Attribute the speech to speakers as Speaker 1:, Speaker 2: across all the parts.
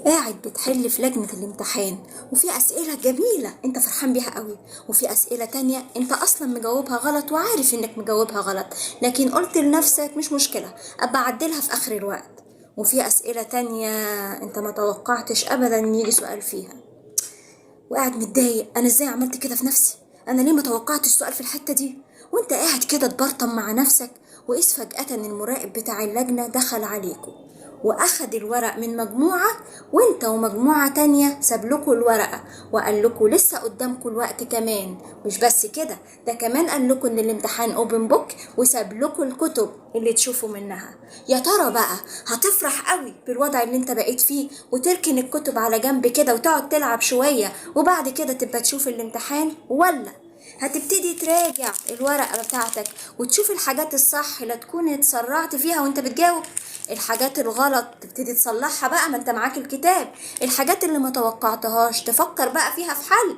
Speaker 1: قاعد بتحل في لجنة الامتحان، وفي أسئلة جميلة انت فرحان بيها قوي، وفي أسئلة تانية انت أصلا مجاوبها غلط وعارف انك مجاوبها غلط، لكن قلت لنفسك مش مشكلة أبقى أعدلها في آخر الوقت. وفي أسئلة تانية انت ما توقعتش أبدا ان يجي سؤال فيها، وقاعد متضايق، أنا ازاي عملت كده في نفسي؟ أنا ليه ما توقعتش سؤال في الحتة دي؟ وانت قاعد كده تبرطم مع نفسك، وإذ فجأة المراقب بتاع اللجنة دخل عليكم واخد الورق من مجموعة، وانت ومجموعة تانية سابلكوا الورقة وقال لكم لسه قدامكم الوقت كمان. مش بس كده، ده كمان قال لكم ان الامتحان اوبن بوك وسابلكوا الكتب اللي تشوفوا منها. يا ترى بقى هتفرح قوي بالوضع اللي انت بقيت فيه وتركن الكتب على جنب كده وتقعد تلعب شوية وبعد كده تبقى تشوف الامتحان، ولا هتبتدي تراجع الورقة بتاعتك وتشوف الحاجات الصح لا تكون اتسرعت فيها وانت بتجاوب، الحاجات الغلط تبتدي تصلحها بقى ما انت معاك الكتاب، الحاجات اللي ما توقعتهاش تفكر بقى فيها في حل.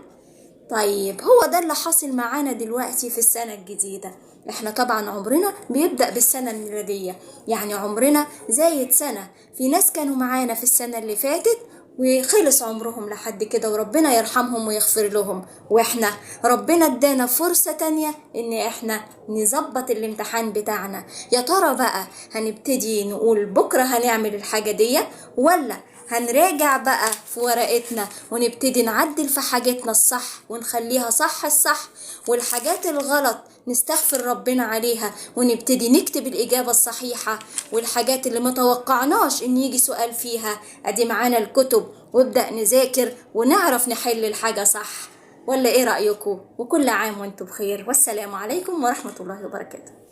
Speaker 1: طيب هو ده اللي حاصل معانا دلوقتي في السنة الجديدة. احنا طبعا عمرنا بيبدأ بالسنة الميلادية، يعني عمرنا زايد سنة. في ناس كانوا معانا في السنة اللي فاتت وخلص عمرهم لحد كده وربنا يرحمهم ويغفر لهم، واحنا ربنا ادانا فرصة تانية ان احنا نظبط الامتحان بتاعنا. يا ترى بقى هنبتدي نقول بكرة هنعمل الحاجة دي، ولا هنراجع بقى في ورقتنا ونبتدي نعدل في حاجاتنا الصح ونخليها صح الصح، والحاجات الغلط نستغفر ربنا عليها ونبتدي نكتب الإجابة الصحيحة، والحاجات اللي ما توقعناش إن يجي سؤال فيها أدي معانا الكتب وابدأ نذاكر ونعرف نحل الحاجة صح؟ ولا إيه رأيكم؟ وكل عام وانتم بخير، والسلام عليكم ورحمة الله وبركاته.